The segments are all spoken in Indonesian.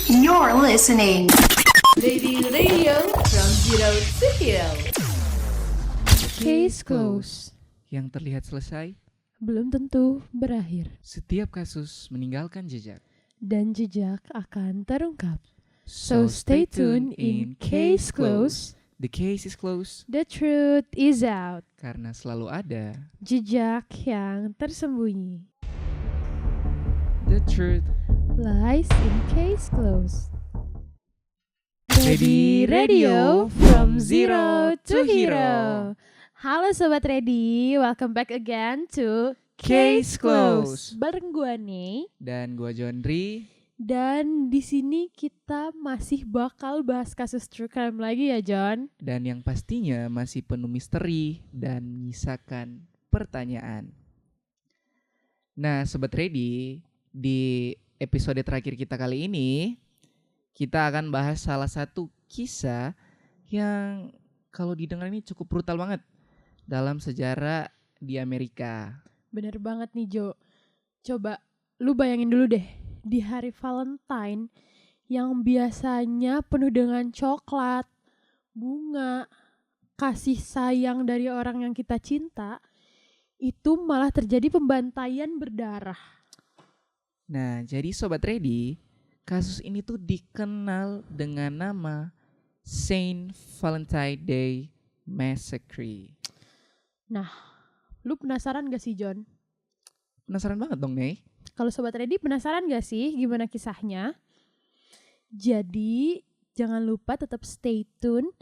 You're listening. Lady Radio from Zero to Hero. Case close. Yang terlihat selesai, Belum tentu berakhir. setiap kasus meninggalkan jejak. Dan jejak akan terungkap. So stay tuned in Case Close. The case is closed The truth is out. karena selalu ada Jejak yang tersembunyi. the truth. Lies in Case Close. Ready Radio from Zero to Hero. Halo Sobat Ready, welcome back again to Case Close. Bareng gua nih. Dan gua Jondri. Dan di sini kita masih bakal bahas kasus true crime lagi ya, John. Dan yang pastinya masih penuh misteri dan menyisakan pertanyaan. Nah Sobat Ready, di episode terakhir kita kali ini kita akan bahas salah satu kisah yang kalau didengar ini cukup brutal banget dalam sejarah di Amerika. Bener banget nih, Jo. Coba lu bayangin dulu deh, di hari Valentine yang biasanya penuh dengan coklat, bunga, kasih sayang dari orang yang kita cinta, itu malah terjadi pembantaian berdarah. Nah, jadi Sobat Ready, kasus ini tuh dikenal dengan nama Saint Valentine Day Massacre. Nah, lu penasaran gak sih, John? Penasaran banget dong, Nih. Kalau Sobat Ready penasaran gak sih gimana kisahnya? Jadi jangan lupa tetap stay tune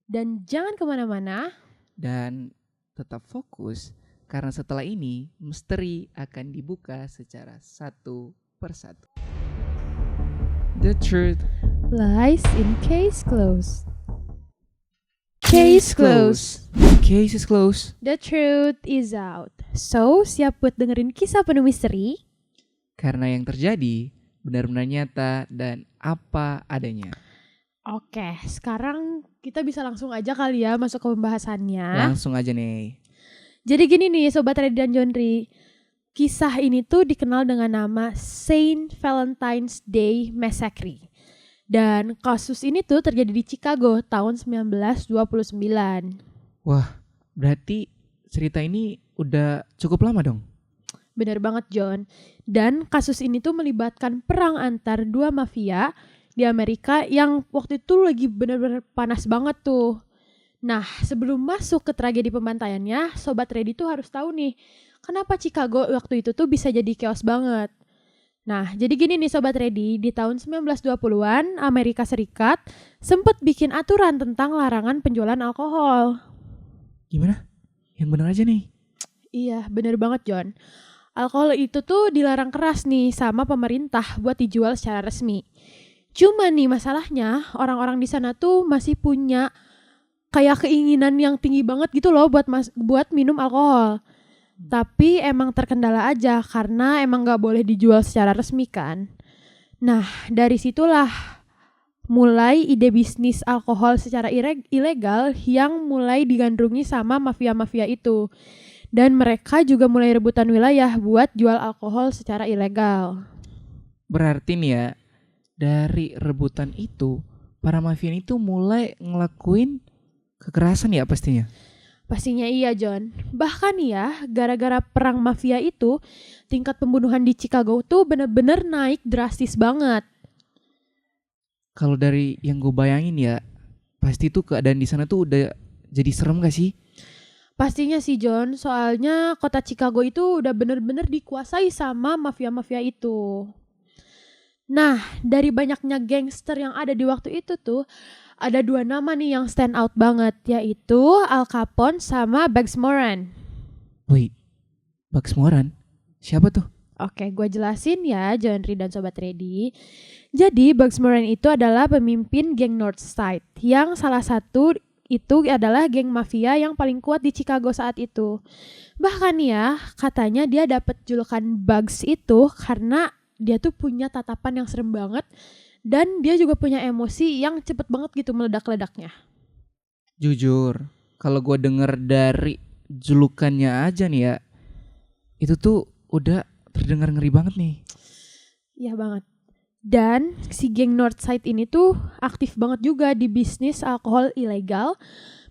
dan jangan kemana-mana. Dan tetap fokus karena setelah ini misteri akan dibuka secara satu persatu. The truth. Lies in Case Close. Case Close. Case is closed. The truth is out. So, siap buat dengerin kisah penuh misteri? Karena yang terjadi benar-benar nyata dan apa adanya. Oke, sekarang kita bisa langsung aja kali ya masuk ke pembahasannya. Langsung aja nih. Jadi gini nih Sobat Ready dan Jondri, kisah ini tuh dikenal dengan nama Saint Valentine's Day Massacre. Dan kasus ini tuh terjadi di Chicago tahun 1929. Wah, berarti cerita ini udah cukup lama dong? Bener banget, John. Dan kasus ini tuh melibatkan perang antar dua mafia di Amerika yang waktu itu lagi bener-bener panas banget tuh. Nah, sebelum masuk ke tragedi pembantaiannya, Sobat Ready tuh harus tahu nih, kenapa Chicago waktu itu tuh bisa jadi chaos banget. Nah, jadi gini nih Sobat Ready, di tahun 1920-an Amerika Serikat sempat bikin aturan tentang larangan penjualan alkohol. Gimana? Yang bener aja nih. Iya, bener banget, John. Alkohol itu tuh dilarang keras nih sama pemerintah buat dijual secara resmi. Cuma nih masalahnya, orang-orang di sana tuh masih punya kayak keinginan yang tinggi banget gitu loh buat minum alkohol. Tapi emang terkendala aja karena emang gak boleh dijual secara resmi kan. Nah, dari situlah mulai ide bisnis alkohol secara ilegal yang mulai digandrungi sama mafia-mafia itu. Dan mereka juga mulai rebutan wilayah buat jual alkohol secara ilegal. Berarti nih ya, dari rebutan itu, para mafia itu mulai ngelakuin kekerasan ya pastinya? Pastinya iya, John. Bahkan ya, gara-gara perang mafia itu, tingkat pembunuhan di Chicago tuh bener-bener naik drastis banget. Kalau dari yang gue bayangin ya, pasti tuh keadaan di sana tuh udah jadi serem gak sih? Pastinya sih, John. Soalnya kota Chicago itu udah bener-bener dikuasai sama mafia-mafia itu. Nah, dari banyaknya gangster yang ada di waktu itu tuh, ada dua nama nih yang stand out banget, yaitu Al Capone sama Bugs Moran. Wait, Bugs Moran? Siapa tuh? Oke, gue jelasin ya, Jondri dan Sobat Ready. Jadi, Bugs Moran itu adalah pemimpin geng Northside, yang salah satu itu adalah geng mafia yang paling kuat di Chicago saat itu. Bahkan ya, katanya dia dapat julukan Bugs itu karena dia tuh punya tatapan yang serem banget dan dia juga punya emosi yang cepet banget gitu meledak-ledaknya. Jujur, kalau gue denger dari julukannya aja nih ya, itu tuh udah terdengar ngeri banget nih. Iya banget. Dan si geng Northside ini tuh aktif banget juga di bisnis alkohol ilegal,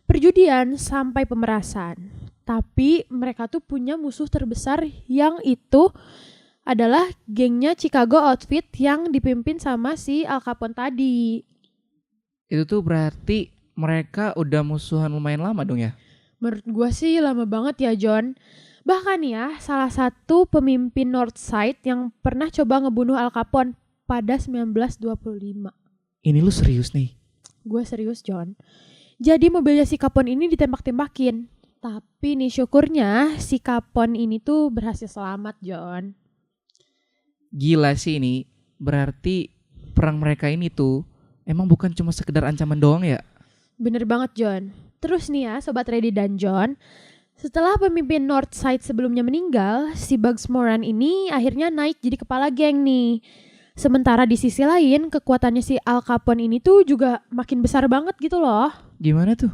perjudian sampai pemerasan. Tapi mereka tuh punya musuh terbesar yang itu adalah gengnya Chicago Outfit yang dipimpin sama si Al Capone tadi. Itu tuh berarti mereka udah musuhan lumayan lama dong ya? Menurut gua sih lama banget ya John. Bahkan ya salah satu pemimpin Northside yang pernah coba ngebunuh Al Capone pada 1925. Ini lu serius nih? Gue serius John. Jadi mobilnya si Capone ini ditembak-tembakin. Tapi nih syukurnya si Capone ini tuh berhasil selamat John. Gila sih ini. Berarti perang mereka ini tuh emang bukan cuma sekedar ancaman doang ya? Bener banget John. Terus nih ya Sobat Reddy dan John, setelah pemimpin Northside sebelumnya meninggal, si Bugs Moran ini akhirnya naik jadi kepala geng nih. Sementara di sisi lain, kekuatannya si Al Capone ini tuh juga makin besar banget gitu loh. Gimana tuh?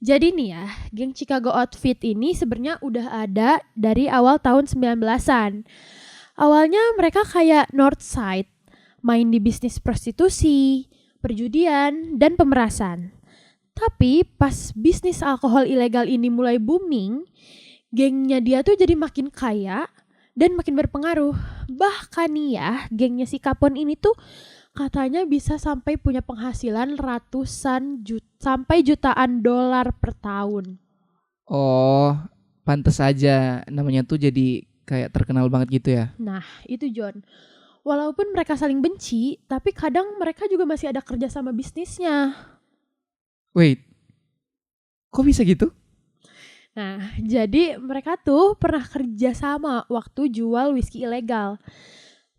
Jadi nih ya, geng Chicago Outfit ini sebenarnya udah ada dari awal tahun 1900-an. Awalnya mereka kayak Northside, main di bisnis prostitusi, perjudian, dan pemerasan. Tapi pas bisnis alkohol ilegal ini mulai booming, gengnya dia tuh jadi makin kaya dan makin berpengaruh. Bahkan nih ya, gengnya si Capone ini tuh katanya bisa sampai punya penghasilan ratusan sampai jutaan dolar per tahun. Oh, pantes aja namanya tuh jadi kayak terkenal banget gitu ya? Nah, itu John. Walaupun mereka saling benci, tapi kadang mereka juga masih ada kerja sama bisnisnya. Wait, kok bisa gitu? Nah, jadi mereka tuh pernah kerja sama waktu jual whisky ilegal.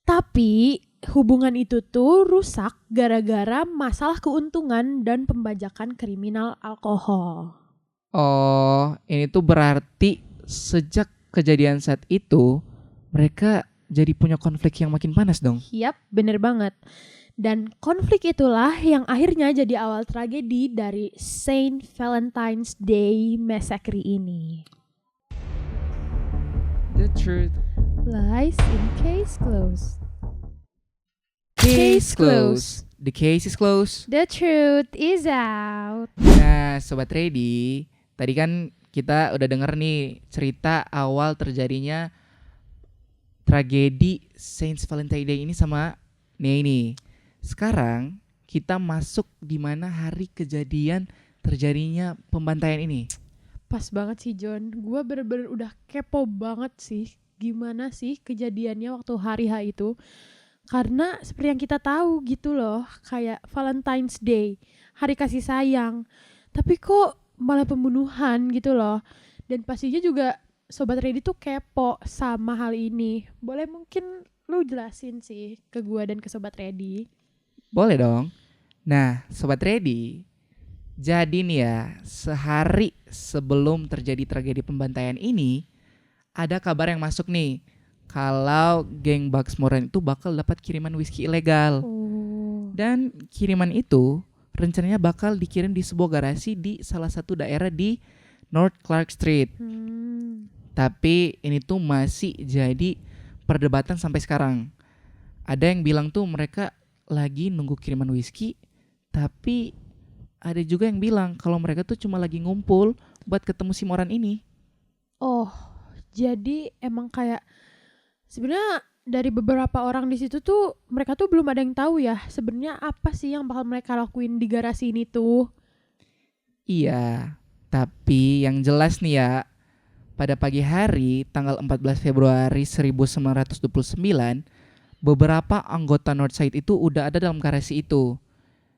Tapi hubungan itu tuh rusak gara-gara masalah keuntungan dan pembajakan kriminal alkohol. Oh, ini tuh berarti sejak kejadian saat itu mereka jadi punya konflik yang makin panas dong? Yap, bener banget. Dan konflik itulah yang akhirnya jadi awal tragedi dari Saint Valentine's Day Massacre ini. The truth. Lies in case closed. Case closed. The case is closed. The truth is out. Nah, Sobat Ready, tadi kan kita udah denger nih cerita awal terjadinya tragedi Saint Valentine's Day ini sama Nia ini. Sekarang kita masuk di mana hari kejadian terjadinya pembantaian ini. Pas banget sih John, gue bener-bener udah kepo banget sih gimana sih kejadiannya waktu hari H itu. Karena seperti yang kita tahu gitu loh, kayak Valentine's Day, hari kasih sayang. Tapi kok malah pembunuhan gitu loh. Dan pastinya juga Sobat Ready tuh kepo sama hal ini. Boleh mungkin lu jelasin sih ke gue dan ke Sobat Ready? Boleh dong. Nah, Sobat Ready, jadi nih ya, sehari sebelum terjadi tragedi pembantaian ini, ada kabar yang masuk nih, kalau geng Bugs Moran itu bakal dapat kiriman whisky ilegal. Dan kiriman itu rencananya bakal dikirim di sebuah garasi di salah satu daerah di North Clark Street. Tapi ini tuh masih jadi perdebatan sampai sekarang. Ada yang bilang tuh mereka lagi nunggu kiriman whisky, tapi ada juga yang bilang kalau mereka tuh cuma lagi ngumpul buat ketemu si Moran ini. Oh, jadi emang kayak sebenarnya dari beberapa orang di situ tuh mereka tuh belum ada yang tahu ya sebenarnya apa sih yang bakal mereka lakuin di garasi ini tuh. Iya, tapi yang jelas nih ya, pada pagi hari tanggal 14 Februari 1929, beberapa anggota Northside itu udah ada dalam garasi itu.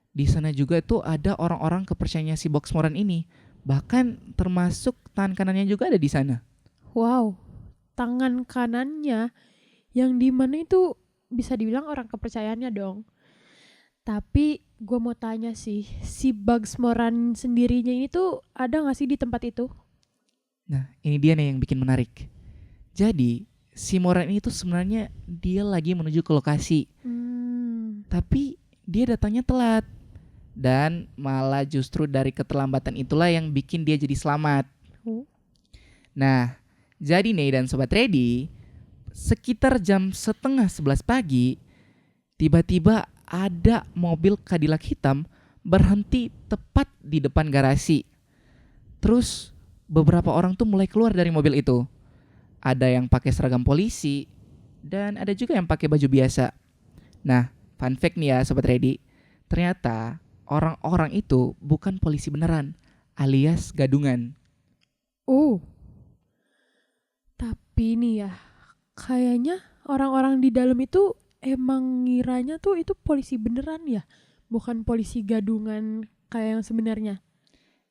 Di sana juga itu ada orang-orang kepercayaannya si Bugs Moran ini. Bahkan termasuk tangan kanannya juga ada di sana. Wow, tangan kanannya yang di mana itu bisa dibilang orang kepercayaannya dong. Tapi gue mau tanya sih, si Bugs Moran sendirinya ini tuh ada gak sih di tempat itu? Nah, ini dia nih yang bikin menarik. Jadi, si Moran ini tuh sebenarnya dia lagi menuju ke lokasi. Tapi dia datangnya telat. Dan malah justru dari keterlambatan itulah yang bikin dia jadi selamat. Nah, jadi nih dan Sobat Ready, sekitar jam 10:30 pagi, tiba-tiba ada mobil Cadillac hitam berhenti tepat di depan garasi. Terus beberapa orang tuh mulai keluar dari mobil itu. Ada yang pakai seragam polisi dan ada juga yang pakai baju biasa. Nah, fun fact nih ya Sobat Ready, ternyata orang-orang itu bukan polisi beneran, alias gadungan. Oh, tapi nih ya, kayaknya orang-orang di dalam itu emang ngiranya tuh itu polisi beneran ya, bukan polisi gadungan kayak yang sebenarnya.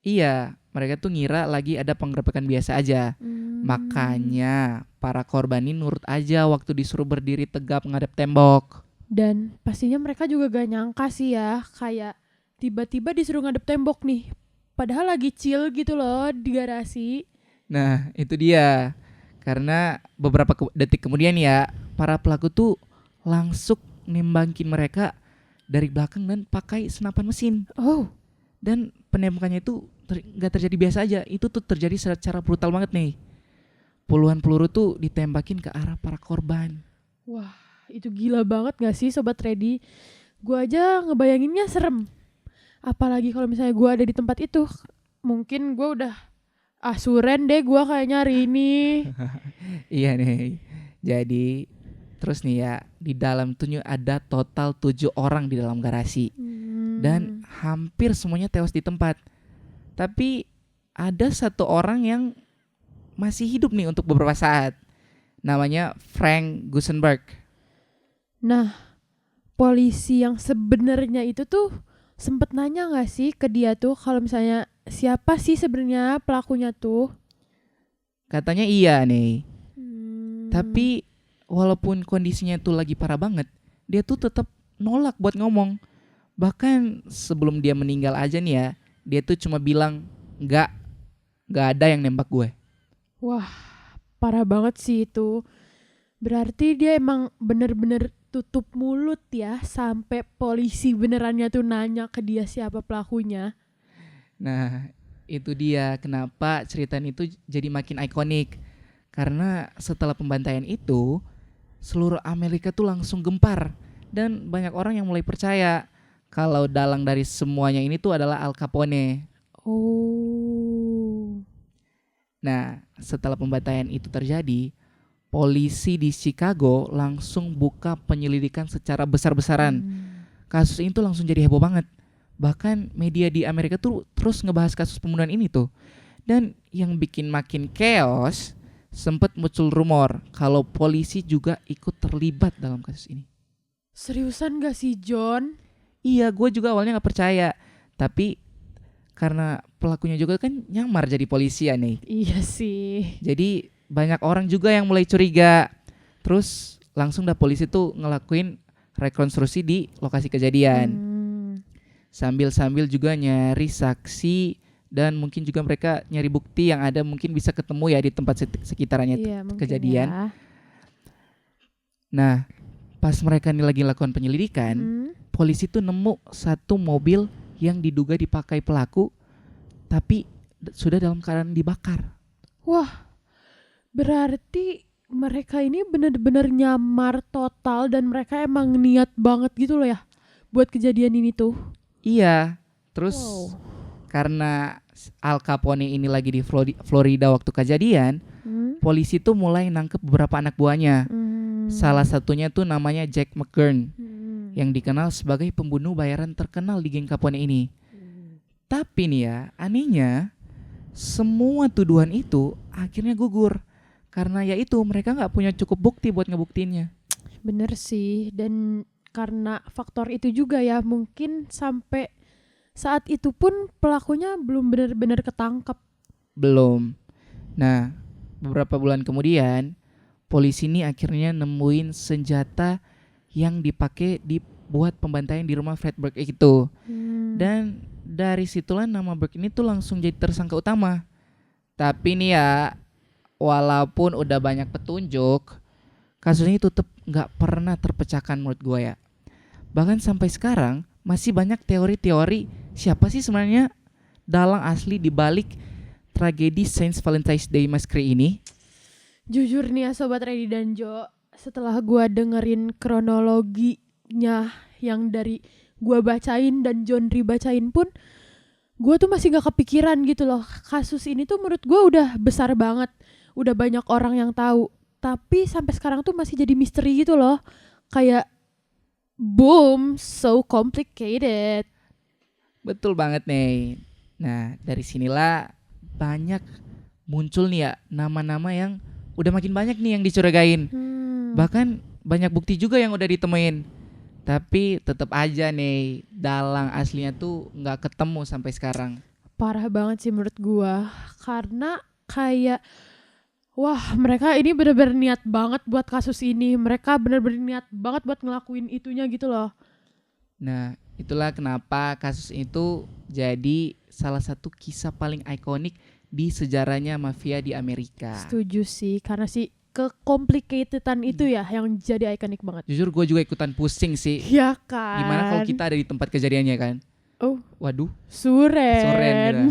Iya, mereka tuh ngira lagi ada penggerebekan biasa aja. Makanya para korban ini nurut aja waktu disuruh berdiri tegap ngadep tembok. Dan pastinya mereka juga gak nyangka sih ya, kayak tiba-tiba disuruh ngadep tembok nih. Padahal lagi chill gitu loh di garasi. Nah, itu dia. Karena beberapa detik kemudian ya, para pelaku tuh langsung nembakin mereka dari belakang dan pakai senapan mesin. Oh, Dan penembakannya itu gak terjadi biasa aja. Itu tuh terjadi secara brutal banget nih. Puluhan peluru tuh ditembakin ke arah para korban. wah itu gila banget gak sih Sobat Ready? Gue aja ngebayanginnya serem. Apalagi kalau misalnya gue ada di tempat itu. Mungkin gue udah asuren deh gue kayaknya hari ini. Iya nih. Jadi terus nih ya, di dalam tuh ada total 7 orang di dalam garasi. Dan hampir semuanya tewas di tempat. Tapi ada satu orang yang masih hidup nih untuk beberapa saat. Namanya Frank Gusenberg. Nah, polisi yang sebenarnya itu tuh sempet nanya gak sih ke dia tuh kalau misalnya siapa sih sebenarnya pelakunya tuh? Katanya iya nih. Tapi walaupun kondisinya tuh lagi parah banget, dia tuh tetap nolak buat ngomong. Bahkan sebelum dia meninggal aja nih ya, dia tuh cuma bilang nggak ada yang nembak gue. Wah, parah banget sih itu. Berarti dia emang bener-bener tutup mulut ya sampai polisi benerannya tuh nanya ke dia siapa pelakunya. Nah, itu dia kenapa cerita itu jadi makin ikonik. Karena setelah pembantaian itu, seluruh Amerika tuh langsung gempar. Dan banyak orang yang mulai percaya kalau dalang dari semuanya ini tuh adalah Al Capone. Oh. Nah, setelah pembantaian itu terjadi, polisi di Chicago langsung buka penyelidikan secara besar-besaran. Kasus ini tuh langsung jadi heboh banget. Bahkan media di Amerika tuh terus ngebahas kasus pembunuhan ini tuh. Dan yang bikin makin chaos, sempat muncul rumor kalau polisi juga ikut terlibat dalam kasus ini. Seriusan gak sih John? Iya, gue juga awalnya gak percaya. Tapi karena pelakunya juga kan nyamar jadi polisi ya nih. Iya sih. Jadi banyak orang juga yang mulai curiga. Terus langsung dah polisi tuh ngelakuin rekonstruksi di lokasi kejadian. Sambil-sambil juga nyari saksi dan mungkin juga mereka nyari bukti yang ada mungkin bisa ketemu ya di tempat sekitarannya kejadian. Ya. Nah, pas mereka nih lagi lakukan penyelidikan, polisi tuh nemu satu mobil yang diduga dipakai pelaku tapi sudah dalam keadaan dibakar. Wah, berarti mereka ini benar-benar nyamar total dan mereka emang niat banget gitu loh ya buat kejadian ini tuh. Iya, terus karena Al Capone ini lagi di Florida waktu kejadian, polisi tuh mulai nangkep beberapa anak buahnya. Salah satunya tuh namanya Jack McGurn, yang dikenal sebagai pembunuh bayaran terkenal di geng Capone ini. Tapi nih ya, anehnya semua tuduhan itu akhirnya gugur. Karena ya itu mereka gak punya cukup bukti buat ngebuktiinnya. Bener sih, dan karena faktor itu juga ya mungkin sampai saat itu pun pelakunya belum benar-benar ketangkep. Belum. Nah, beberapa bulan kemudian polisi ini akhirnya nemuin senjata yang dipakai dibuat pembantaian di rumah Fred Burke itu. Dan dari situlah nama Burke ini tuh langsung jadi tersangka utama. Tapi nih ya, walaupun udah banyak petunjuk, kasus ini tetap gak pernah terpecahkan menurut gue ya. Bahkan sampai sekarang masih banyak teori-teori siapa sih sebenarnya dalang asli di balik tragedi Saint Valentine's Day Massacre ini. Jujur nih ya Sobat Ready dan Jo, setelah gue dengerin kronologi komiknya yang dari gue bacain dan John Ri bacain pun, gue tuh masih gak kepikiran gitu loh. Kasus ini tuh menurut gue udah besar banget, udah banyak orang yang tahu, tapi sampai sekarang tuh masih jadi misteri gitu loh. Kayak boom, so complicated. Betul banget nih. Nah, dari sinilah banyak muncul nih ya nama-nama yang udah makin banyak nih yang dicurigain. Bahkan banyak bukti juga yang udah ditemuin. Tapi tetap aja nih dalang aslinya tuh nggak ketemu sampai sekarang. Parah banget sih menurut gue. Karena kayak wah, mereka ini bener-bener niat banget buat kasus ini. Mereka bener-bener niat banget buat ngelakuin itunya gitu loh. Nah, itulah kenapa kasus itu jadi salah satu kisah paling ikonik di sejarahnya mafia di Amerika. Setuju sih, karena sih kecomplicatedan itu ya yang jadi ikonik banget. Jujur gue juga ikutan pusing sih. Ya kan. Gimana kalau kita ada di tempat kejadiannya kan? Oh, Waduh, Suren.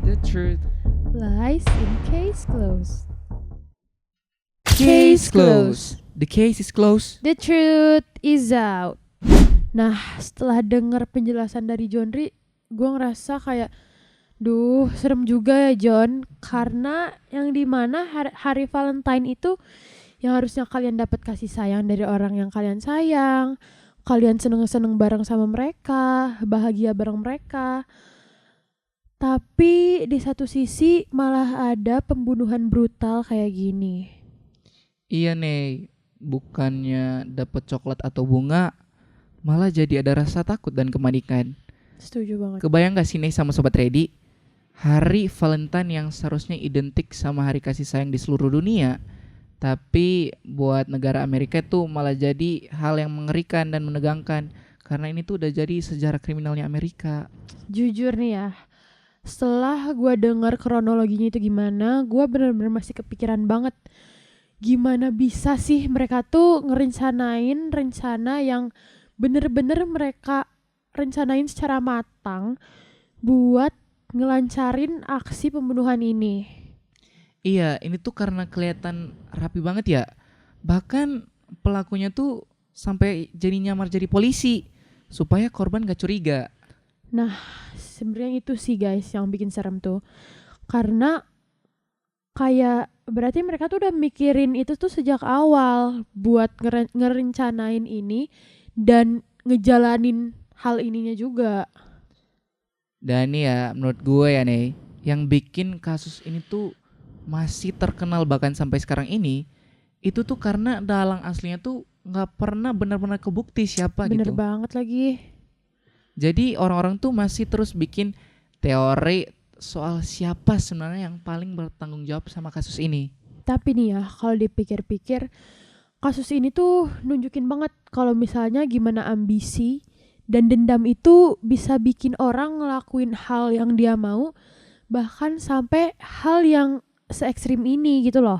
the truth. Lies in case closed. Case closed. The case is closed. The truth is out. Nah, setelah dengar penjelasan dari John Ri, gue ngerasa kayak duh, serem juga ya John. Karena yang dimana hari Valentine itu yang harusnya kalian dapat kasih sayang dari orang yang kalian sayang, kalian seneng-seneng bareng sama mereka, bahagia bareng mereka. Tapi di satu sisi malah ada pembunuhan brutal kayak gini. Iya nih, bukannya dapat coklat atau bunga, malah jadi ada rasa takut dan kepanikan. Setuju banget. Kebayang gak sih nih sama Sobat Ready? Hari Valentine yang seharusnya identik sama hari kasih sayang di seluruh dunia, tapi buat negara Amerika itu malah jadi hal yang mengerikan dan menegangkan. Karena ini tuh udah jadi sejarah kriminalnya Amerika. Jujur nih ya, setelah gue dengar kronologinya itu gimana, gue bener-bener masih kepikiran banget. Gimana bisa sih mereka tuh ngerencanain rencana yang bener-bener mereka rencanain secara matang buat ngelancarin aksi pembunuhan ini. Iya, ini tuh karena kelihatan rapi banget ya. Bahkan pelakunya tuh sampai jadi nyamar jadi polisi supaya korban gak curiga. Nah, sebenarnya itu sih guys yang bikin serem tuh. Karena kayak berarti mereka tuh udah mikirin itu tuh sejak awal buat ngerencanain ini dan ngejalanin hal ininya juga. Dan nih ya, menurut gue ya nih, yang bikin kasus ini tuh masih terkenal bahkan sampai sekarang ini, itu tuh karena dalang aslinya tuh gak pernah benar-benar kebukti siapa Bener gitu. banget lagi. Jadi orang-orang tuh masih terus bikin teori soal siapa sebenarnya yang paling bertanggung jawab sama kasus ini. Tapi nih ya, kalau dipikir-pikir, kasus ini tuh nunjukin banget kalau misalnya gimana ambisi dan dendam itu bisa bikin orang ngelakuin hal yang dia mau, bahkan sampai hal yang se-ekstrim ini gitu loh.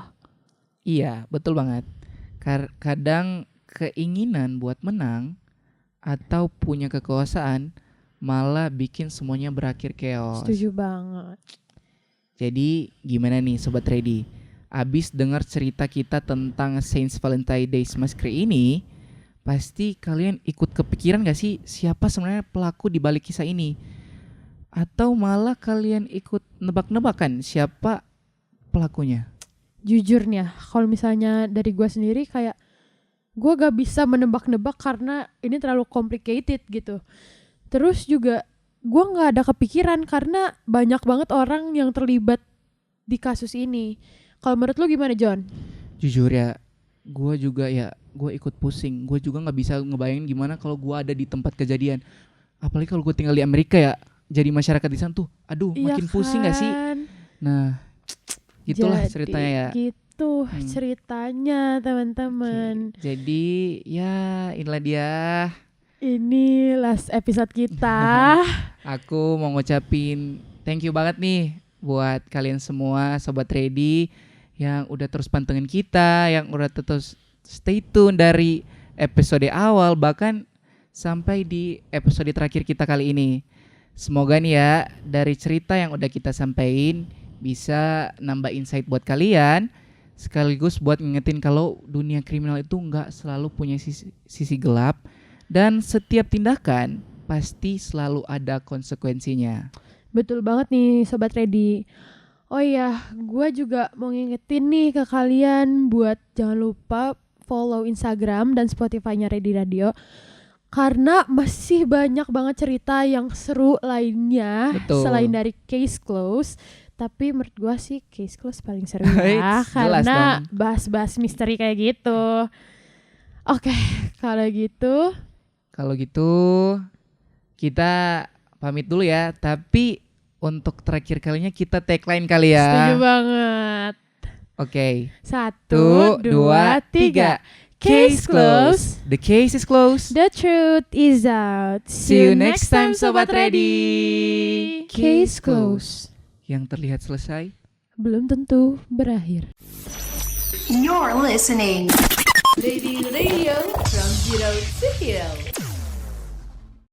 Iya, betul banget. Kadang keinginan buat menang atau punya kekuasaan malah bikin semuanya berakhir chaos. Setuju banget. Jadi gimana nih Sobat Ready? Abis dengar cerita kita tentang Saint Valentine's Day Massacre ini, pasti kalian ikut kepikiran gak sih siapa sebenarnya pelaku di balik kisah ini? Atau malah kalian ikut nebak-nebakan siapa pelakunya? Jujur nih ya, kalau misalnya dari gue sendiri kayak gue gak bisa menebak-nebak karena ini terlalu complicated gitu. Terus juga gue gak ada kepikiran karena banyak banget orang yang terlibat di kasus ini. Kalau menurut lu gimana John? Jujur ya, gue juga ya, gue ikut pusing. Gue juga gak bisa ngebayangin gimana kalau gue ada di tempat kejadian. Apalagi kalau gue tinggal di Amerika ya, jadi masyarakat di sana tuh, aduh Iya makin kan? pusing gak sih? Nah, gitulah Jadi, ceritanya ya. Gitu ceritanya teman-teman. Jadi ya inilah dia. Ini last episode kita. Aku mau ngucapin thank you banget nih buat kalian semua Sobat Ready yang udah terus pantengin kita, yang udah terus stay tune dari episode awal bahkan sampai di episode terakhir kita kali ini. Semoga nih ya dari cerita yang udah kita sampaikan bisa nambah insight buat kalian sekaligus buat ngingetin kalau dunia kriminal itu nggak selalu punya sisi gelap dan setiap tindakan pasti selalu ada konsekuensinya. Betul banget nih Sobat Ready. Oh iya, gue juga mau ngingetin nih ke kalian buat jangan lupa follow Instagram dan Spotify-nya Ready Radio. Karena masih banyak banget cerita yang seru lainnya. Betul. Selain dari Case Close. Tapi menurut gue sih Case Close paling seru ya. Jelas Karena dong. bahas-bahas misteri kayak gitu. Oke, kalau gitu Kalau gitu kita pamit dulu ya. Tapi untuk terakhir kalinya kita tagline kali ya. setuju banget. Oke. 1, 2, 3. Case closed. The case is closed. The truth is out. See you next time, Sobat Ready. Case closed. Yang terlihat selesai. Belum tentu berakhir. You're listening. Ready Radio from zero to hero.